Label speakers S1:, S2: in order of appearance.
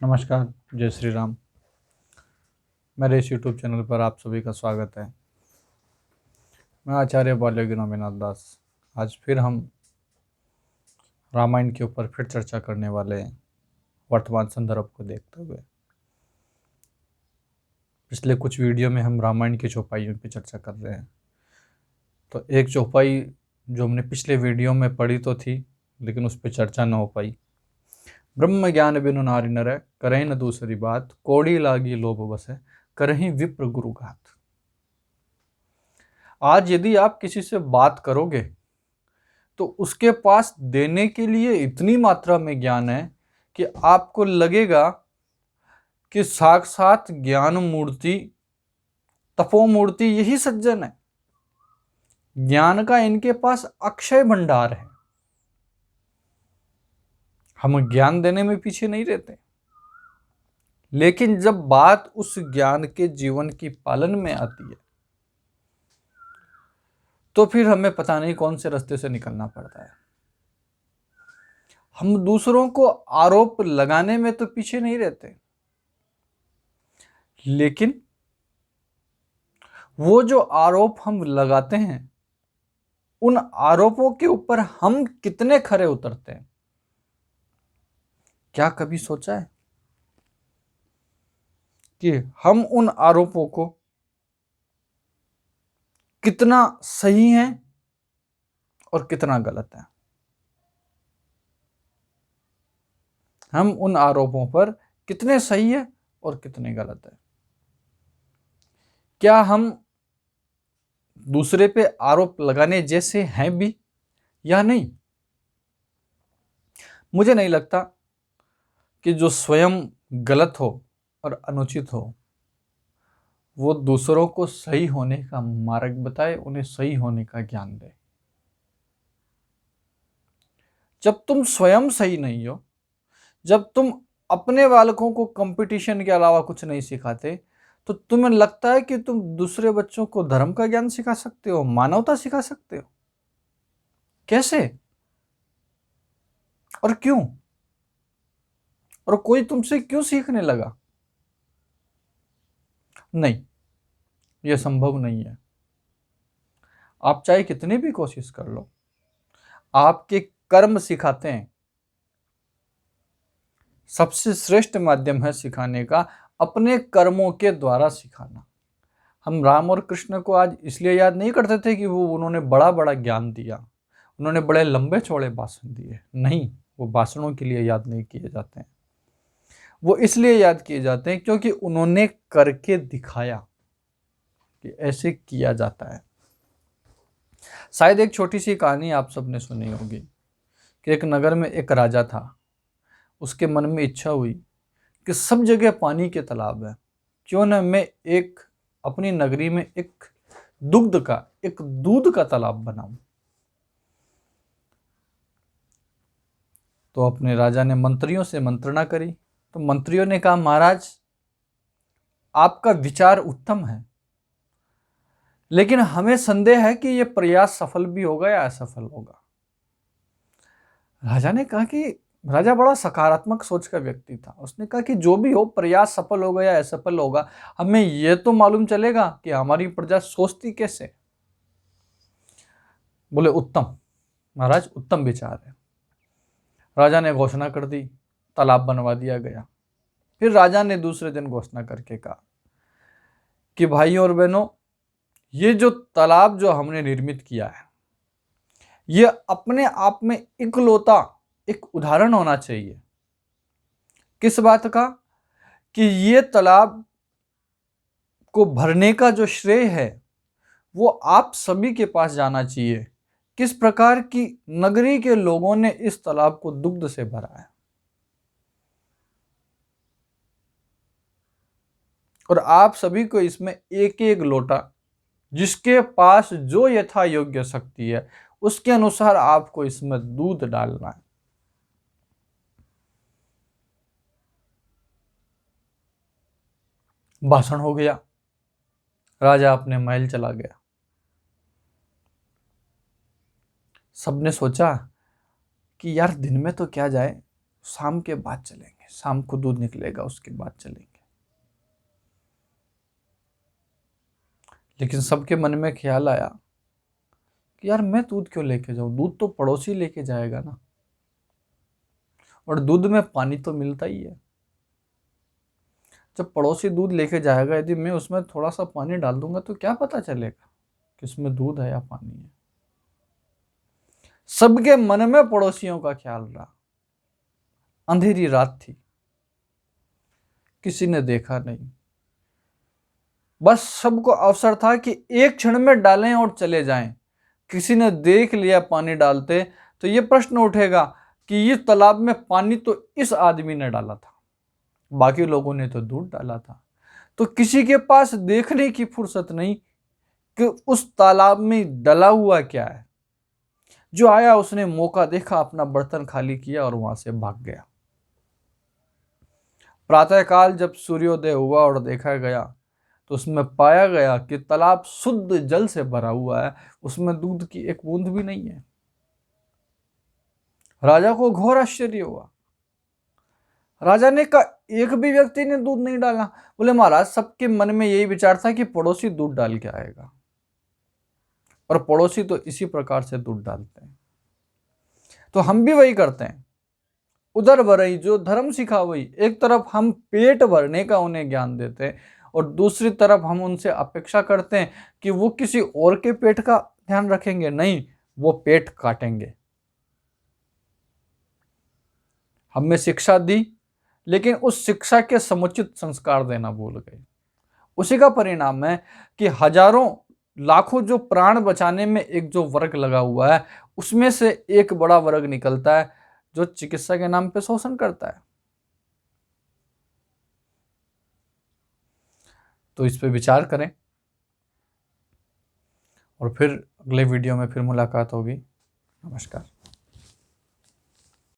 S1: नमस्कार, जय श्री राम। मेरे इस यूट्यूब चैनल पर आप सभी का स्वागत है। मैं आचार्य बाल्योगी नोमीनाथ दास। आज फिर हम रामायण के ऊपर फिर चर्चा करने वाले हैं, वर्तमान संदर्भ को देखते हुए। पिछले कुछ वीडियो में हम रामायण की चौपाइयों की चर्चा कर रहे हैं। तो एक चौपाई जो हमने पिछले वीडियो में पढ़ी तो थी, लेकिन उस पर चर्चा न हो पाई। ब्रह्म ज्ञान बिनु नारि नर, करें न दूसरी बात, कौड़ी लागी लोभ बसे, करहीं विप्र गुरु घात। आज यदि आप किसी से बात करोगे तो उसके पास देने के लिए इतनी मात्रा में ज्ञान है कि आपको लगेगा कि साक्षात ज्ञान मूर्ति, तपोमूर्ति यही सज्जन है। ज्ञान का इनके पास अक्षय भंडार है। हम ज्ञान देने में पीछे नहीं रहते, लेकिन जब बात उस ज्ञान के जीवन की पालन में आती है तो फिर हमें पता नहीं कौन से रास्ते से निकलना पड़ता है। हम दूसरों को आरोप लगाने में तो पीछे नहीं रहते, लेकिन वो जो आरोप हम लगाते हैं उन आरोपों के ऊपर हम कितने खरे उतरते हैं, क्या कभी सोचा है कि हम उन आरोपों को कितना सही है और कितना गलत है। हम उन आरोपों पर कितने सही है और कितने गलत है। क्या हम दूसरे पे आरोप लगाने जैसे हैं भी या नहीं? मुझे नहीं लगता कि जो स्वयं गलत हो और अनुचित हो वो दूसरों को सही होने का मार्ग बताए, उन्हें सही होने का ज्ञान दे। जब तुम स्वयं सही नहीं हो, जब तुम अपने बालकों को कंपटीशन के अलावा कुछ नहीं सिखाते, तो तुम्हें लगता है कि तुम दूसरे बच्चों को धर्म का ज्ञान सिखा सकते हो, मानवता सिखा सकते हो? कैसे और क्यों? और कोई तुमसे क्यों सीखने लगा? नहीं, यह संभव नहीं है। आप चाहे कितनी भी कोशिश कर लो, आपके कर्म सिखाते हैं। सबसे श्रेष्ठ माध्यम है सिखाने का अपने कर्मों के द्वारा सिखाना। हम राम और कृष्ण को आज इसलिए याद नहीं करते थे कि उन्होंने बड़ा बड़ा ज्ञान दिया, उन्होंने बड़े लंबे चौड़े भाषण दिए। नहीं, वो भाषणों के लिए याद नहीं किए जाते हैं। वो इसलिए याद किए जाते हैं क्योंकि उन्होंने करके दिखाया कि ऐसे किया जाता है। शायद एक छोटी सी कहानी आप सबने सुनी होगी कि एक नगर में एक राजा था। उसके मन में इच्छा हुई कि सब जगह पानी के तालाब है, क्यों न मैं एक अपनी नगरी में एक दूध का तालाब बनाऊं। तो अपने राजा ने मंत्रियों से मंत्रणा करी। तो मंत्रियों ने कहा, महाराज आपका विचार उत्तम है, लेकिन हमें संदेह है कि यह प्रयास सफल भी होगा या असफल होगा। राजा ने कहा कि राजा बड़ा सकारात्मक सोच का व्यक्ति था। उसने कहा कि जो भी हो, प्रयास सफल होगा या असफल होगा, हमें यह तो मालूम चलेगा कि हमारी प्रजा सोचती कैसे। बोले, उत्तम महाराज, उत्तम विचार है। राजा ने घोषणा कर दी, तालाब बनवा दिया गया। फिर राजा ने दूसरे दिन घोषणा करके कहा कि भाइयों और बहनों, ये जो तालाब जो हमने निर्मित किया है, ये अपने आप में इकलौता एक उदाहरण होना चाहिए। किस बात का? कि ये तालाब को भरने का जो श्रेय है वो आप सभी के पास जाना चाहिए। किस प्रकार की नगरी के लोगों ने इस तालाब को दुग्ध से भरा है, और आप सभी को इसमें एक एक लोटा, जिसके पास जो यथा योग्य शक्ति है उसके अनुसार आपको इसमें दूध डालना है। भाषण हो गया, राजा अपने महल चला गया। सबने सोचा कि यार दिन में तो क्या जाए, शाम के बाद चलेंगे। चलेंगे, शाम को दूध निकलेगा उसके बाद चलेंगे। लेकिन सबके मन में ख्याल आया कि यार मैं दूध क्यों लेके जाऊं, दूध तो पड़ोसी लेके जाएगा ना, और दूध में पानी तो मिलता ही है। जब पड़ोसी दूध लेके जाएगा, यदि मैं उसमें थोड़ा सा पानी डाल दूंगा तो क्या पता चलेगा कि उसमें दूध है या पानी है। सबके मन में पड़ोसियों का ख्याल रहा। अंधेरी रात थी, किसी ने देखा नहीं, बस सबको अवसर था कि एक क्षण में डालें और चले जाएं। किसी ने देख लिया पानी डालते तो ये प्रश्न उठेगा कि ये तालाब में पानी तो इस आदमी ने डाला था, बाकी लोगों ने तो दूध डाला था। तो किसी के पास देखने की फुर्सत नहीं कि उस तालाब में डला हुआ क्या है। जो आया उसने मौका देखा, अपना बर्तन खाली किया और वहां से भाग गया। प्रातःकाल जब सूर्योदय हुआ और देखा गया तो उसमें पाया गया कि तालाब शुद्ध जल से भरा हुआ है, उसमें दूध की एक बूंद भी नहीं है। राजा को घोर आश्चर्य हुआ। राजा ने कहा, एक भी व्यक्ति ने दूध नहीं डाला। बोले, महाराज सबके मन में यही विचार था कि पड़ोसी दूध डाल के आएगा, और पड़ोसी तो इसी प्रकार से दूध डालते हैं। तो हम भी वही करते हैं, उधर भरई जो धर्म सिखा वही। एक तरफ हम पेट भरने का उन्हें ज्ञान देते हैं और दूसरी तरफ हम उनसे अपेक्षा करते हैं कि वो किसी और के पेट का ध्यान रखेंगे। नहीं, वो पेट काटेंगे। हमने शिक्षा दी, लेकिन उस शिक्षा के समुचित संस्कार देना भूल गए। उसी का परिणाम है कि हजारों लाखों जो प्राण बचाने में एक जो वर्ग लगा हुआ है, उसमें से एक बड़ा वर्ग निकलता है जो चिकित्सा के नाम पे शोषण करता है। तो इस पे विचार करें, और फिर अगले वीडियो में फिर मुलाकात होगी। नमस्कार।